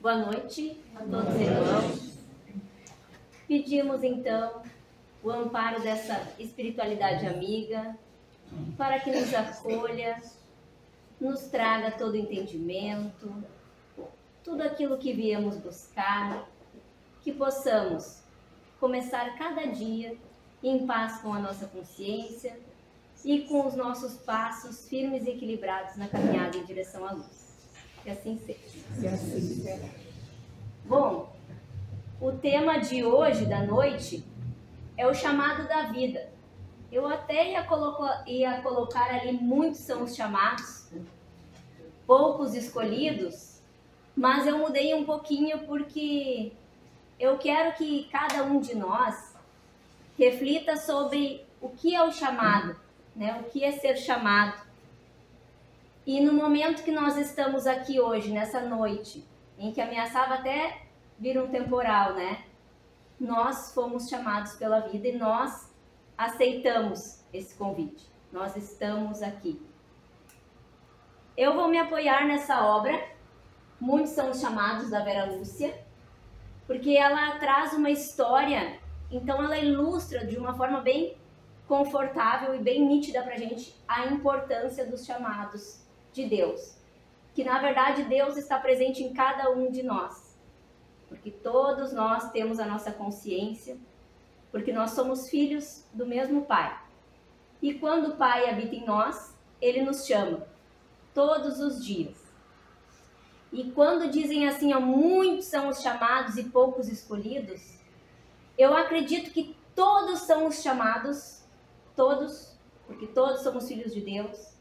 Boa noite a todos os irmãos. Pedimos então o amparo dessa espiritualidade amiga para que nos acolha, nos traga todo entendimento, tudo aquilo que viemos buscar, que possamos começar cada dia em paz com a nossa consciência e com os nossos passos firmes e equilibrados na caminhada em direção à luz. Que assim seja. Que assim será. Bom, o tema de hoje, da noite, é o chamado da vida. Eu até ia colocar ali, muitos são os chamados, poucos escolhidos, mas eu mudei um pouquinho porque eu quero que cada um de nós reflita sobre o que é o chamado, né? O que é ser chamado. E no momento que nós estamos aqui hoje, nessa noite, em que ameaçava até vir um temporal, né? Nós fomos chamados pela vida e nós aceitamos esse convite. Nós estamos aqui. Eu vou me apoiar nessa obra, muitos são os chamados da Vera Lúcia, porque ela traz uma história, então ela ilustra de uma forma bem confortável e bem nítida para a gente a importância dos chamados de Deus. Que na verdade Deus está presente em cada um de nós, porque todos nós temos a nossa consciência, porque nós somos filhos do mesmo Pai. E quando o Pai habita em nós, Ele nos chama todos os dias. E quando dizem assim, ó, muitos são os chamados e poucos escolhidos, eu acredito que todos são os chamados, todos, porque todos somos filhos de Deus,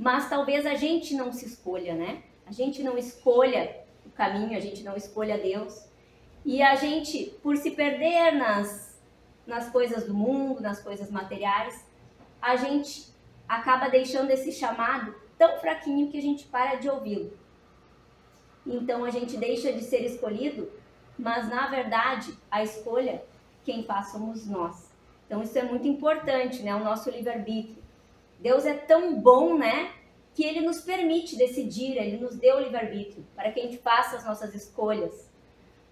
mas talvez a gente não se escolha, né? A gente não escolha o caminho, a gente não escolha Deus. E a gente, por se perder nas coisas do mundo, nas coisas materiais, a gente acaba deixando esse chamado tão fraquinho que a gente para de ouvi-lo. Então a gente deixa de ser escolhido, mas na verdade a escolha, quem faz somos nós. Então isso é muito importante, né? O nosso livre-arbítrio. Deus é tão bom, né? Que Ele nos permite decidir, Ele nos deu o livre-arbítrio para que a gente faça as nossas escolhas.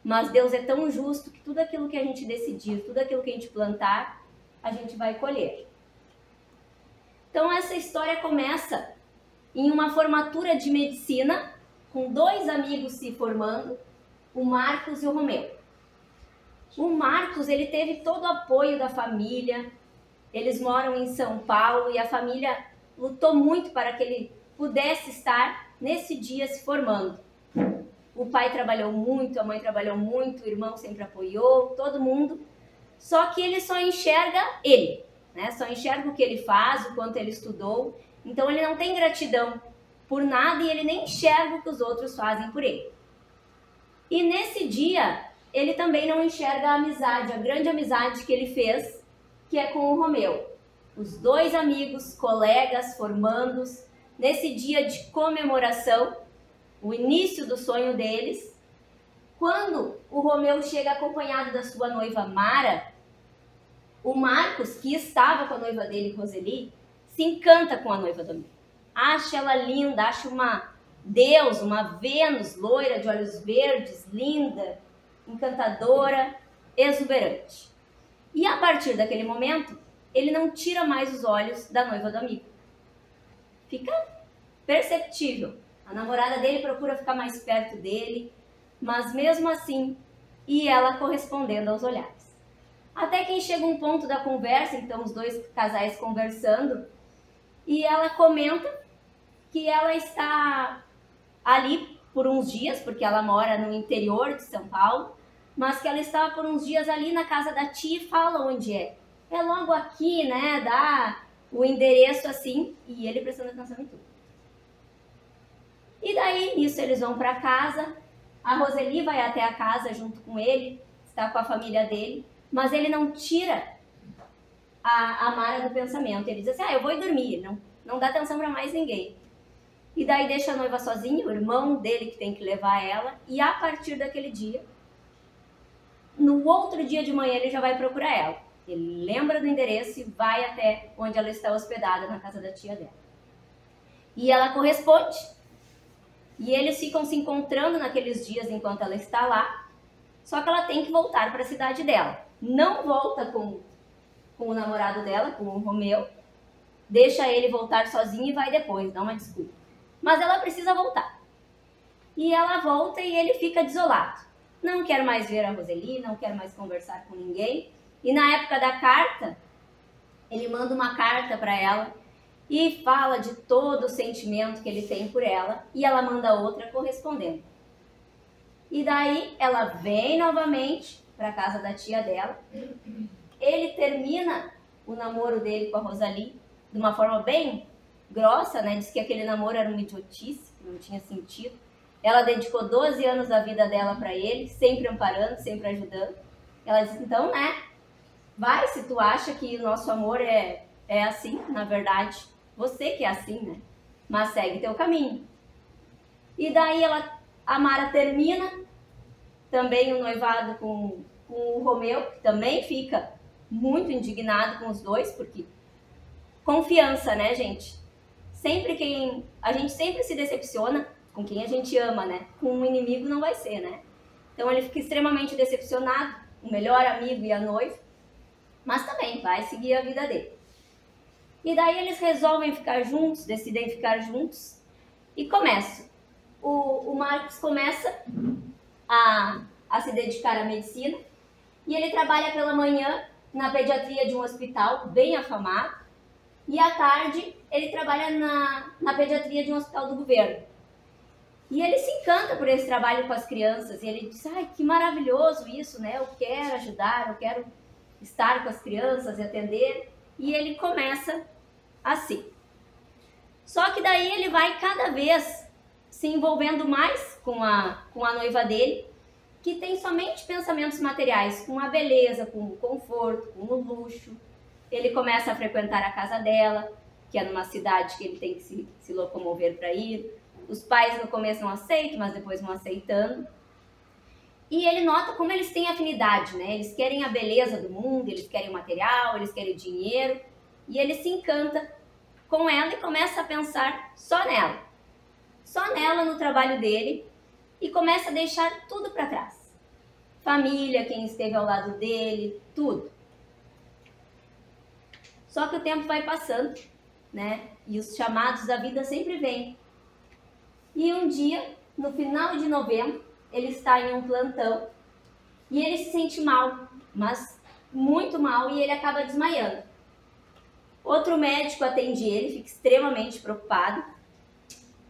Mas Deus é tão justo que tudo aquilo que a gente decidir, tudo aquilo que a gente plantar, a gente vai colher. Então essa história começa em uma formatura de medicina, com dois amigos se formando, o Marcos e o Romeu. O Marcos, ele teve todo o apoio da família, eles moram em São Paulo e a família lutou muito para que ele pudesse estar nesse dia se formando. O pai trabalhou muito, a mãe trabalhou muito, o irmão sempre apoiou, todo mundo. Só que ele só enxerga ele, né? Só enxerga o que ele faz, o quanto ele estudou. Então ele não tem gratidão por nada e ele nem enxerga o que os outros fazem por ele. E nesse dia, ele também não enxerga a amizade, a grande amizade que ele fez, que é com o Romeu. Os dois amigos, colegas, formandos, nesse dia de comemoração, o início do sonho deles, quando o Romeu chega acompanhado da sua noiva Mara, o Marcos, que estava com a noiva dele, Roseli, se encanta com a noiva do amigo. Acha ela linda, acha uma deusa, uma Vênus loira de olhos verdes, linda, encantadora, exuberante. E a partir daquele momento, ele não tira mais os olhos da noiva do amigo. Fica perceptível. A namorada dele procura ficar mais perto dele, mas mesmo assim, e ela correspondendo aos olhares. Até que chega um ponto da conversa, então os dois casais conversando, e ela comenta que ela está ali por uns dias, porque ela mora no interior de São Paulo, mas que ela estava por uns dias ali na casa da tia e fala onde é. É logo aqui, né? Dá o endereço assim, e ele prestando atenção em tudo. E daí, nisso, eles vão para casa, a Roseli vai até a casa junto com ele, está com a família dele, mas ele não tira a Mara do pensamento. Ele diz assim, eu vou ir dormir, não dá atenção para mais ninguém. E daí deixa a noiva sozinha, o irmão dele que tem que levar ela, e a partir daquele dia, no outro dia de manhã ele já vai procurar ela. Ele lembra do endereço e vai até onde ela está hospedada, na casa da tia dela. E ela corresponde. E eles ficam se encontrando naqueles dias enquanto ela está lá, só que ela tem que voltar para a cidade dela. Não volta com o namorado dela, com o Romeu, deixa ele voltar sozinho e vai depois, dá uma desculpa. Mas ela precisa voltar. E ela volta e ele fica desolado. Não quer mais ver a Roseli, não quer mais conversar com ninguém. E na época da carta, ele manda uma carta para ela e fala de todo o sentimento que ele tem por ela, e ela manda outra correspondendo. E daí ela vem novamente para a casa da tia dela. Ele termina o namoro dele com a Roseli de uma forma bem grossa, né? Diz que aquele namoro era uma idiotice, que não tinha sentido. Ela dedicou 12 anos da vida dela para ele, sempre amparando, sempre ajudando. Ela diz, então, né? Vai, se tu acha que o nosso amor é assim, na verdade, você que é assim, né? Mas segue teu caminho. E daí a Mara termina também o noivado com o Romeu, que também fica muito indignado com os dois, porque confiança, né, gente? A gente sempre se decepciona com quem a gente ama, né? Com um inimigo não vai ser, né? Então ele fica extremamente decepcionado, o melhor amigo e a noiva, mas também vai seguir a vida dele. E daí eles resolvem ficar juntos, decidem ficar juntos e começam. O Marcos começa a se dedicar à medicina e ele trabalha pela manhã na pediatria de um hospital bem afamado e à tarde ele trabalha na pediatria de um hospital do governo. E ele se encanta por esse trabalho com as crianças e ele diz, ai, que maravilhoso isso, né? Eu quero ajudar, eu quero estar com as crianças e atender. E ele começa assim. Só que daí ele vai cada vez se envolvendo mais com a noiva dele, que tem somente pensamentos materiais, com a beleza, com o conforto, com o luxo. Ele começa a frequentar a casa dela, que é numa cidade que ele tem que se locomover para ir. Os pais no começo não aceitam, mas depois vão aceitando. E ele nota como eles têm afinidade, né? Eles querem a beleza do mundo, eles querem o material, eles querem o dinheiro. E ele se encanta com ela e começa a pensar só nela. Só nela, no trabalho dele. E começa a deixar tudo para trás. Família, quem esteve ao lado dele, tudo. Só que o tempo vai passando, né? E os chamados da vida sempre vêm. E um dia, no final de novembro, ele está em um plantão e ele se sente mal, mas muito mal, e ele acaba desmaiando. Outro médico atende ele, fica extremamente preocupado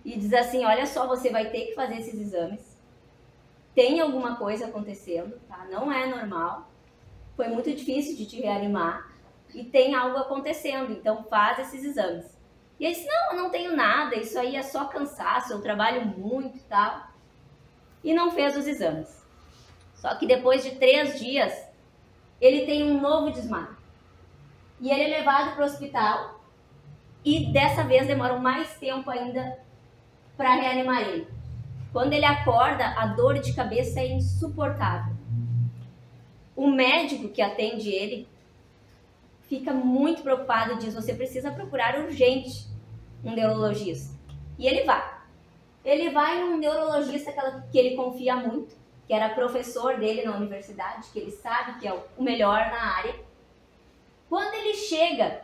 e diz assim, olha só, você vai ter que fazer esses exames. Tem alguma coisa acontecendo, tá? Não é normal. Foi muito difícil de te reanimar e tem algo acontecendo, então faz esses exames. E ele disse, não, eu não tenho nada, isso aí é só cansaço, eu trabalho muito e tal. E não fez os exames. Só que depois de 3 dias, ele tem um novo desmaio. E ele é levado para o hospital e dessa vez demora mais tempo ainda para reanimar ele. Quando ele acorda, a dor de cabeça é insuportável. O médico que atende ele fica muito preocupado e diz, você precisa procurar urgente um neurologista. E ele vai. Ele vai num neurologista que ele confia muito, que era professor dele na universidade, que ele sabe que é o melhor na área. Quando ele chega,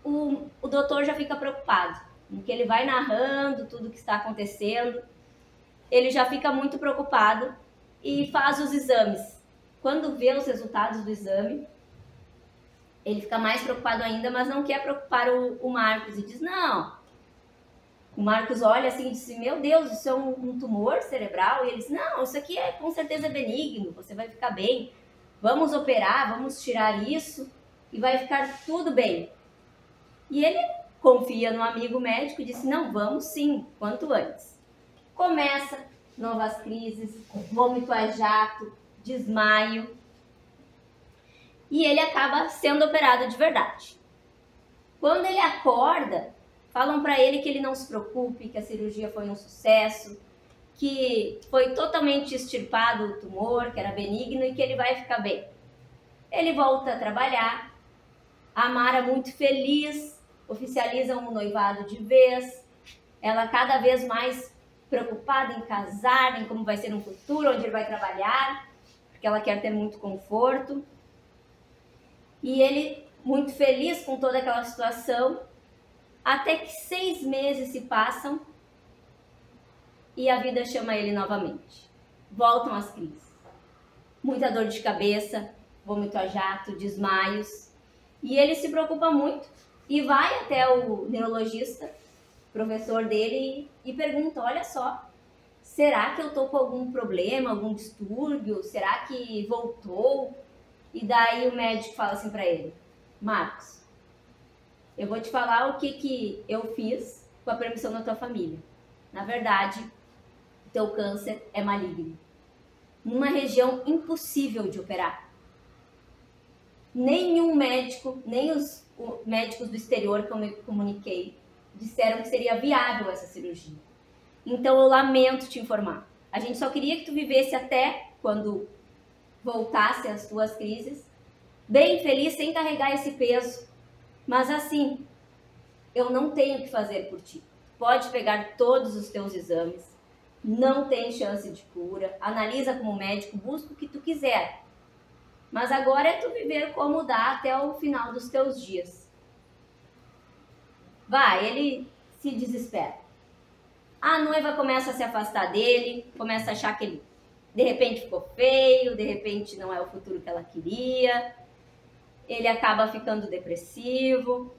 o doutor já fica preocupado, porque ele vai narrando tudo o que está acontecendo. Ele já fica muito preocupado e faz os exames. Quando vê os resultados do exame, ele fica mais preocupado ainda, mas não quer preocupar o Marcos e diz, não. O Marcos olha assim e diz, meu Deus, isso é um tumor cerebral? E ele diz, não, isso aqui é com certeza benigno, você vai ficar bem. Vamos operar, vamos tirar isso e vai ficar tudo bem. E ele confia no amigo médico e disse, não, vamos sim, quanto antes. Começa novas crises, vômito a jato, desmaio. E ele acaba sendo operado de verdade. Quando ele acorda, falam para ele que ele não se preocupe, que a cirurgia foi um sucesso, que foi totalmente extirpado o tumor, que era benigno e que ele vai ficar bem. Ele volta a trabalhar, a Mara muito feliz, oficializa um noivado de vez, ela cada vez mais preocupada em casar, em como vai ser no futuro, onde ele vai trabalhar, porque ela quer ter muito conforto. E ele, muito feliz com toda aquela situação, até que 6 meses se passam e a vida chama ele novamente. Voltam as crises. Muita dor de cabeça, vômito a jato, desmaios. E ele se preocupa muito e vai até o neurologista, professor dele, e pergunta, olha só, será que eu tô com algum problema, algum distúrbio? Será que voltou? E daí o médico fala assim para ele, Marcos, eu vou te falar o que eu fiz com a permissão da tua família. Na verdade, teu câncer é maligno. Numa região impossível de operar. Nenhum médico, nem os médicos do exterior que eu me comuniquei, disseram que seria viável essa cirurgia. Então eu lamento te informar. A gente só queria que tu vivesse até quando voltasse as tuas crises, bem feliz, sem carregar esse peso. Mas assim, eu não tenho o que fazer por ti. Pode pegar todos os teus exames, não tem chance de cura, analisa como médico, busca o que tu quiser. Mas agora é tu viver como dá até o final dos teus dias. Vai, ele se desespera. A noiva começa a se afastar dele, começa a achar que ele de repente ficou feio, de repente não é o futuro que ela queria. Ele acaba ficando depressivo.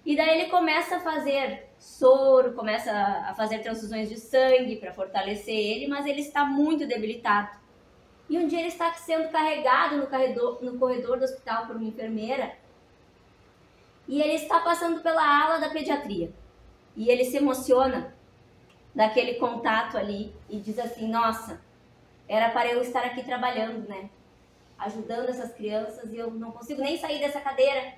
E daí ele começa a fazer soro, começa a fazer transfusões de sangue para fortalecer ele, mas ele está muito debilitado. E um dia ele está sendo carregado no corredor do hospital por uma enfermeira e ele está passando pela ala da pediatria. E ele se emociona daquele contato ali e diz assim, nossa, era para eu estar aqui trabalhando, né? Ajudando essas crianças e eu não consigo nem sair dessa cadeira.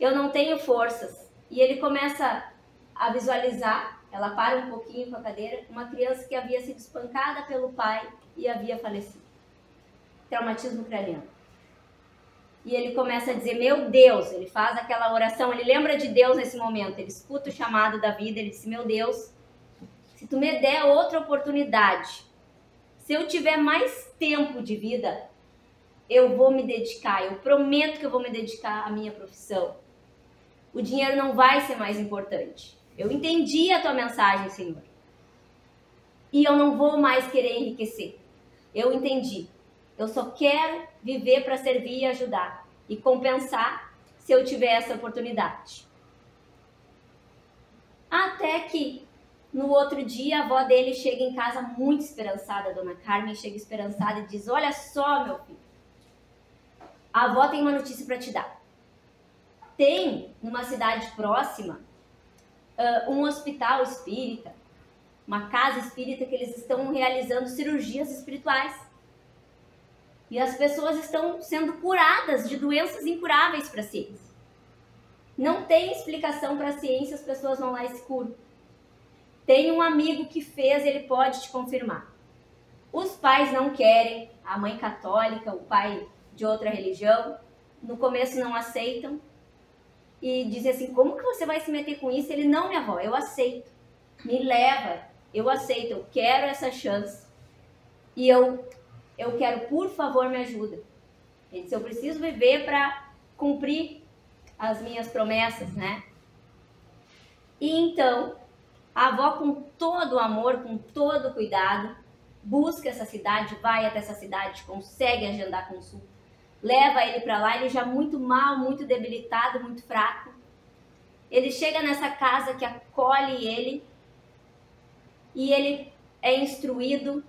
Eu não tenho forças. E ele começa a visualizar, ela para um pouquinho com a cadeira, uma criança que havia sido espancada pelo pai e havia falecido. Traumatismo craniano. E ele começa a dizer, meu Deus, ele faz aquela oração, ele lembra de Deus nesse momento, ele escuta o chamado da vida, ele diz, meu Deus, se tu me der outra oportunidade, se eu tiver mais tempo de vida, eu vou me dedicar, eu prometo que eu vou me dedicar à minha profissão. O dinheiro não vai ser mais importante. Eu entendi a tua mensagem, Senhor. E eu não vou mais querer enriquecer. Eu entendi. Eu só quero viver para servir e ajudar. E compensar se eu tiver essa oportunidade. Até que no outro dia a avó dele chega em casa muito esperançada. A dona Carmen chega esperançada e diz, olha só, meu filho. A avó tem uma notícia para te dar. Tem, numa cidade próxima, um hospital espírita, uma casa espírita que eles estão realizando cirurgias espirituais. E as pessoas estão sendo curadas de doenças incuráveis para a ciência. Não tem explicação para a ciência, as pessoas vão lá e se curam. Tem um amigo que fez, ele pode te confirmar. Os pais não querem, a mãe católica, o pai de outra religião, no começo não aceitam. E dizem assim, como que você vai se meter com isso? Ele, não, minha avó, eu aceito. Me leva, eu aceito, eu quero essa chance. E eu quero, por favor, me ajuda. Ele disse, eu preciso viver para cumprir as minhas promessas, né? E então, a avó, com todo o amor, com todo o cuidado, busca essa cidade, vai até essa cidade, consegue agendar consulta. Leva ele para lá, ele já muito mal, muito debilitado, muito fraco. Ele chega nessa casa que acolhe ele e ele é instruído,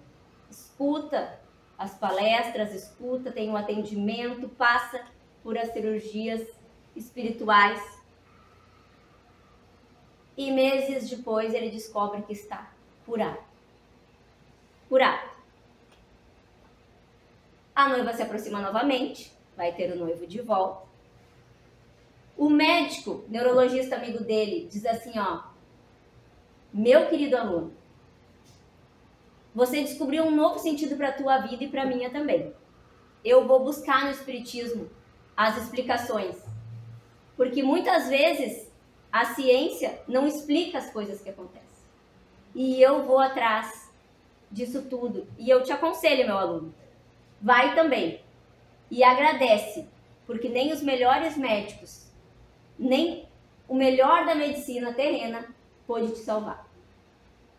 escuta as palestras, escuta, tem um atendimento, passa por as cirurgias espirituais. E meses depois ele descobre que está curado. Curado. A noiva se aproxima novamente, vai ter o noivo de volta. O médico, neurologista amigo dele, diz assim, ó, meu querido aluno, você descobriu um novo sentido para a tua vida e para a minha também. Eu vou buscar no espiritismo as explicações, porque muitas vezes a ciência não explica as coisas que acontecem. e eu vou atrás disso tudo. E eu te aconselho, meu aluno, vai também e agradece, porque nem os melhores médicos, nem o melhor da medicina terrena pôde te salvar.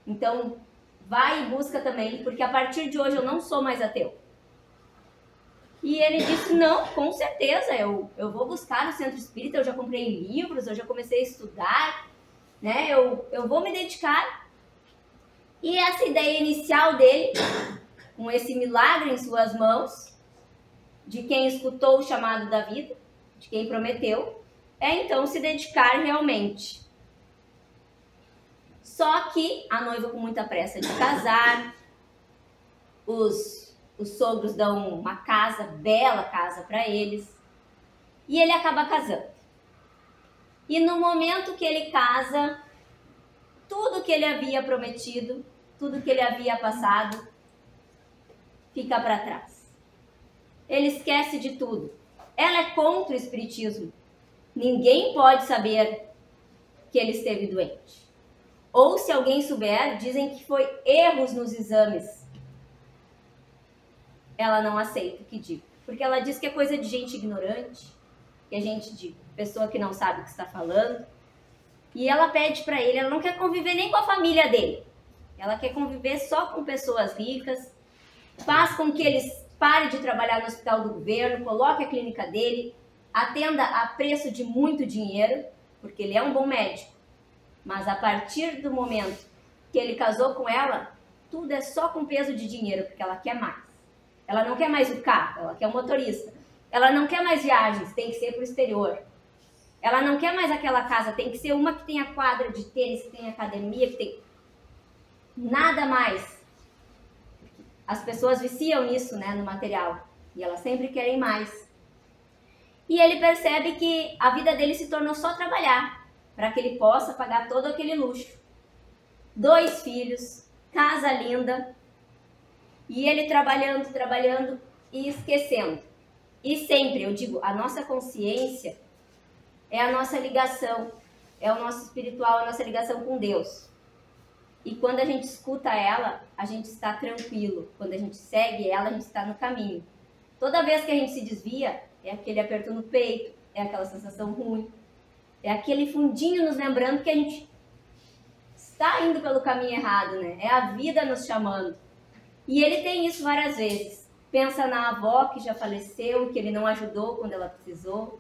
Então, vai e busca também, porque a partir de hoje eu não sou mais ateu. E ele disse, não, com certeza, eu vou buscar no centro espírita, eu já comprei livros, eu já comecei a estudar, né? Eu vou me dedicar. E essa ideia inicial dele, com esse milagre em suas mãos, de quem escutou o chamado da vida, de quem prometeu, é então se dedicar realmente. Só que a noiva com muita pressa de casar, os sogros dão uma casa, bela casa para eles, e ele acaba casando. E no momento que ele casa, tudo que ele havia prometido, tudo que ele havia passado, fica para trás. Ele esquece de tudo. Ela é contra o espiritismo. Ninguém pode saber que ele esteve doente. Ou se alguém souber, dizem que foi erros nos exames. Ela não aceita que diga. Porque ela diz que é coisa de gente ignorante, que é gente de pessoa que não sabe o que está falando. E ela pede para ele, ela não quer conviver nem com a família dele. Ela quer conviver só com pessoas ricas, faz com que eles parem de trabalhar no hospital do governo, coloque a clínica dele, atenda a preço de muito dinheiro, porque ele é um bom médico. Mas a partir do momento que ele casou com ela, tudo é só com peso de dinheiro, porque ela quer mais. Ela não quer mais o carro, ela quer o motorista. Ela não quer mais viagens, tem que ser para o exterior. Ela não quer mais aquela casa, tem que ser uma que tenha quadra de tênis, que tenha academia, que tem... Nada mais. As pessoas viciam nisso, né, no material. E elas sempre querem mais. E ele percebe que a vida dele se tornou só trabalhar, para que ele possa pagar todo aquele luxo. 2 filhos, casa linda, e ele trabalhando, trabalhando e esquecendo. E sempre, eu digo, a nossa consciência é a nossa ligação, é o nosso espiritual, a nossa ligação com Deus. E quando a gente escuta ela, a gente está tranquilo. Quando a gente segue ela, a gente está no caminho. Toda vez que a gente se desvia, é aquele aperto no peito, é aquela sensação ruim, é aquele fundinho nos lembrando que a gente está indo pelo caminho errado, né? É a vida nos chamando. E ele tem isso várias vezes. Pensa na avó que já faleceu, que ele não ajudou quando ela precisou.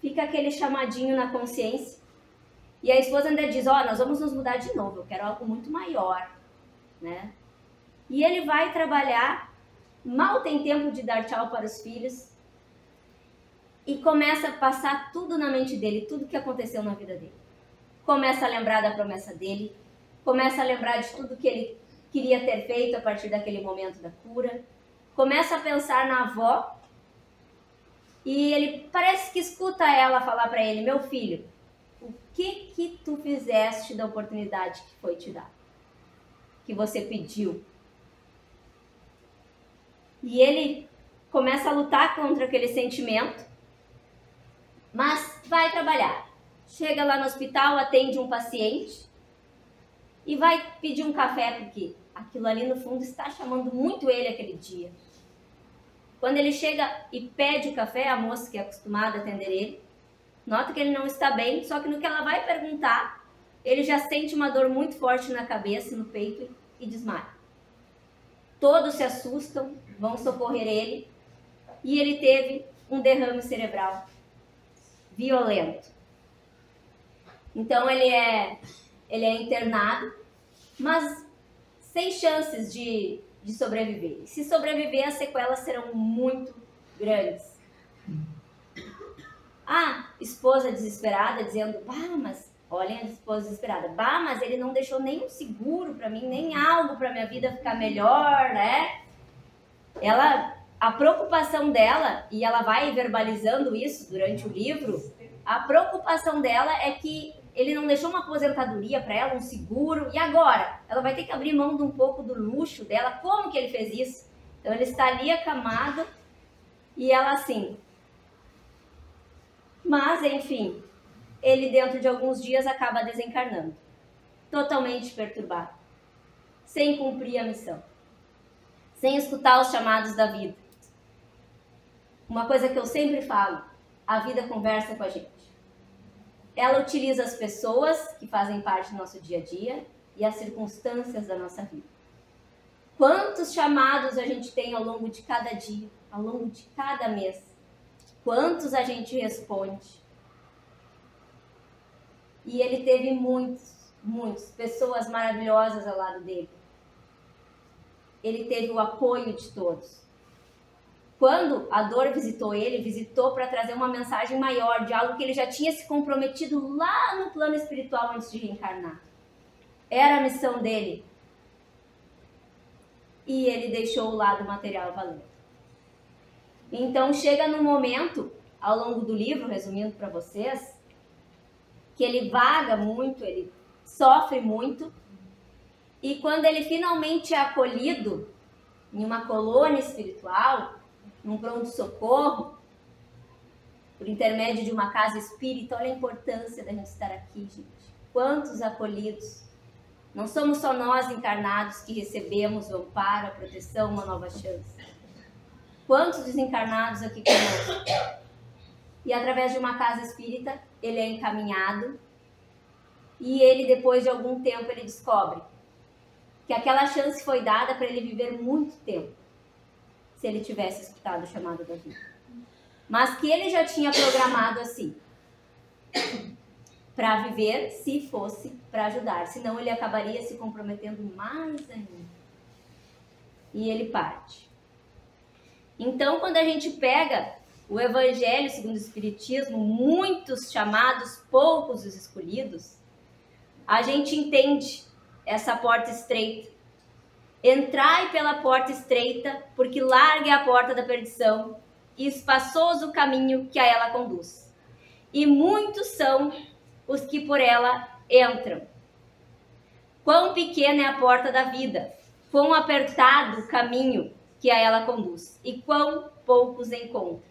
Fica aquele chamadinho na consciência. E a esposa ainda diz, nós vamos nos mudar de novo, eu quero algo muito maior, né? E ele vai trabalhar, mal tem tempo de dar tchau para os filhos, e começa a passar tudo na mente dele, tudo que aconteceu na vida dele. Começa a lembrar da promessa dele, começa a lembrar de tudo que ele queria ter feito a partir daquele momento da cura, começa a pensar na avó, e ele parece que escuta ela falar para ele, meu filho, o que tu fizeste da oportunidade que foi te dada? Que você pediu? E ele começa a lutar contra aquele sentimento, mas vai trabalhar. Chega lá no hospital, atende um paciente e vai pedir um café, porque aquilo ali no fundo está chamando muito ele aquele dia. Quando ele chega e pede o café, a moça que é acostumada a atender ele, nota que ele não está bem, só que no que ela vai perguntar, ele já sente uma dor muito forte na cabeça, no peito e desmaia. Todos se assustam, vão socorrer ele e ele teve um derrame cerebral violento. Então ele é internado, mas sem chances de sobreviver. E se sobreviver, as sequelas serão muito grandes. A esposa desesperada dizendo, mas olhem a esposa desesperada, mas ele não deixou nem um seguro para mim, nem algo para minha vida ficar melhor, né? A preocupação dela, e ela vai verbalizando isso durante o livro, a preocupação dela é que ele não deixou uma aposentadoria para ela, um seguro, e agora? Ela vai ter que abrir mão de um pouco do luxo dela, como que ele fez isso? Então ele está ali acamado, e ela assim... Mas, enfim, ele dentro de alguns dias acaba desencarnando. totalmente perturbado, sem cumprir a missão, sem escutar os chamados da vida. Uma coisa que eu sempre falo, a vida conversa com a gente. Ela utiliza as pessoas que fazem parte do nosso dia a dia e as circunstâncias da nossa vida. Quantos chamados a gente tem ao longo de cada dia, ao longo de cada mês? Quantos a gente responde? E ele teve muitas pessoas maravilhosas ao lado dele. Ele teve o apoio de todos. Quando a dor visitou ele, visitou para trazer uma mensagem maior de algo que ele já tinha se comprometido lá no plano espiritual antes de reencarnar. Era a missão dele. E ele deixou o lado material valer. Então chega num momento, ao longo do livro, resumindo para vocês, que ele vaga muito, ele sofre muito, e quando ele finalmente é acolhido em uma colônia espiritual, num pronto-socorro, por intermédio de uma casa espírita, olha a importância da gente estar aqui, gente. Quantos acolhidos. Não somos só nós encarnados que recebemos o amparo, a proteção, uma nova chance. Quantos desencarnados aqui conosco? E através de uma casa espírita, ele é encaminhado e ele, depois de algum tempo, ele descobre que aquela chance foi dada para ele viver muito tempo, se ele tivesse escutado o chamado da vida. Mas que ele já tinha programado assim, para viver se fosse para ajudar, senão ele acabaria se comprometendo mais ainda. E ele parte. Então, quando a gente pega o Evangelho segundo o Espiritismo, muitos chamados, poucos os escolhidos, a gente entende essa porta estreita. Entrai pela porta estreita, porque larga é a porta da perdição, e espaçoso o caminho que a ela conduz. E muitos são os que por ela entram. Quão pequena é a porta da vida, quão apertado o caminho que a ela conduz, e quão poucos encontram.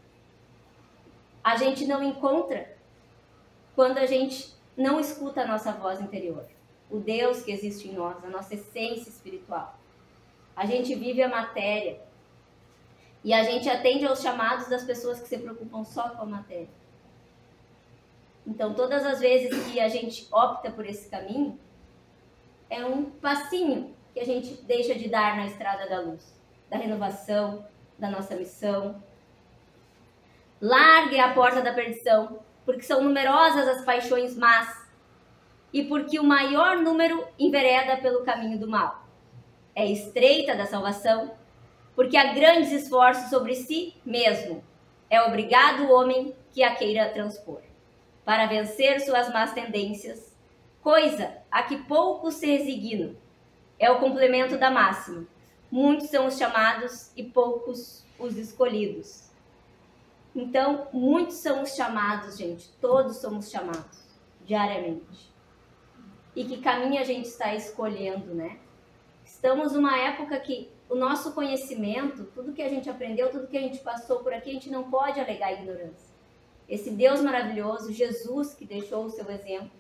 A gente não encontra quando a gente não escuta a nossa voz interior, o Deus que existe em nós, a nossa essência espiritual. A gente vive a matéria e a gente atende aos chamados das pessoas que se preocupam só com a matéria. Então, todas as vezes que a gente opta por esse caminho, é um passinho que a gente deixa de dar na estrada da luz, da renovação, da nossa missão. Largue a porta da perdição, porque são numerosas as paixões más e porque o maior número envereda pelo caminho do mal. É estreita da salvação, porque há grandes esforços sobre si mesmo. É obrigado o homem que a queira transpor, para vencer suas más tendências, coisa a que poucos se resignam. É o complemento da máxima. Muitos são os chamados e poucos os escolhidos. Então, muitos são os chamados, gente. Todos somos chamados, diariamente. E que caminho a gente está escolhendo, né? Estamos numa época que o nosso conhecimento, tudo que a gente aprendeu, tudo que a gente passou por aqui, a gente não pode alegar ignorância. Esse Deus maravilhoso, Jesus, que deixou o seu exemplo,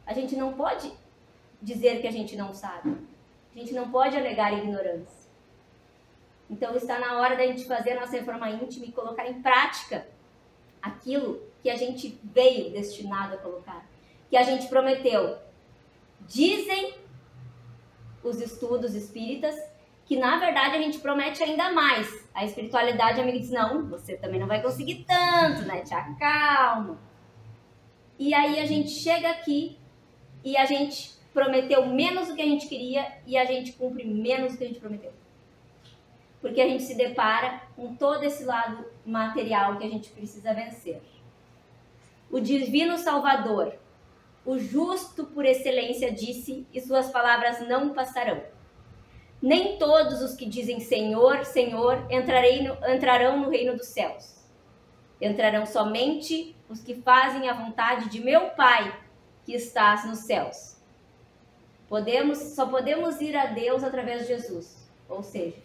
a gente não pode dizer que a gente não sabe. A gente não pode alegar ignorância. Então está na hora da gente fazer a nossa reforma íntima e colocar em prática aquilo que a gente veio destinado a colocar, que a gente prometeu. Dizem os estudos espíritas que na verdade a gente promete ainda mais. A espiritualidade, amiga, diz, não, você também não vai conseguir tanto, né? Te acalma. E aí a gente chega aqui e a gente prometeu menos do que a gente queria e a gente cumpre menos do que a gente prometeu. Porque a gente se depara com todo esse lado material que a gente precisa vencer. O divino Salvador, o justo por excelência, disse, e suas palavras não passarão. Nem todos os que dizem Senhor, Senhor, entrarão no reino dos céus. Entrarão somente os que fazem a vontade de meu Pai, que estás nos céus. Só podemos ir a Deus através de Jesus, ou seja,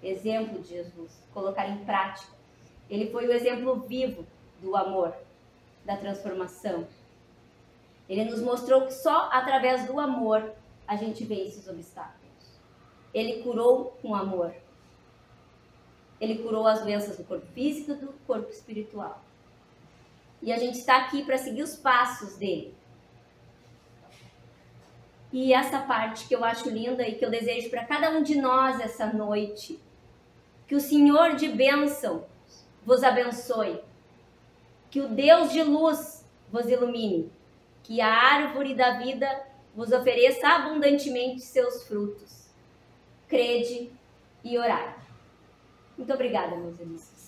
exemplo de Jesus, colocar em prática. Ele foi o exemplo vivo do amor, da transformação. Ele nos mostrou que só através do amor a gente vence os obstáculos. Ele curou com amor. Ele curou as doenças do corpo físico e do corpo espiritual. E a gente está aqui para seguir os passos dele. E essa parte que eu acho linda e que eu desejo para cada um de nós essa noite, que o Senhor de bênção vos abençoe, que o Deus de luz vos ilumine, que a árvore da vida vos ofereça abundantemente seus frutos. Crede e orai. Muito obrigada, meus irmãos.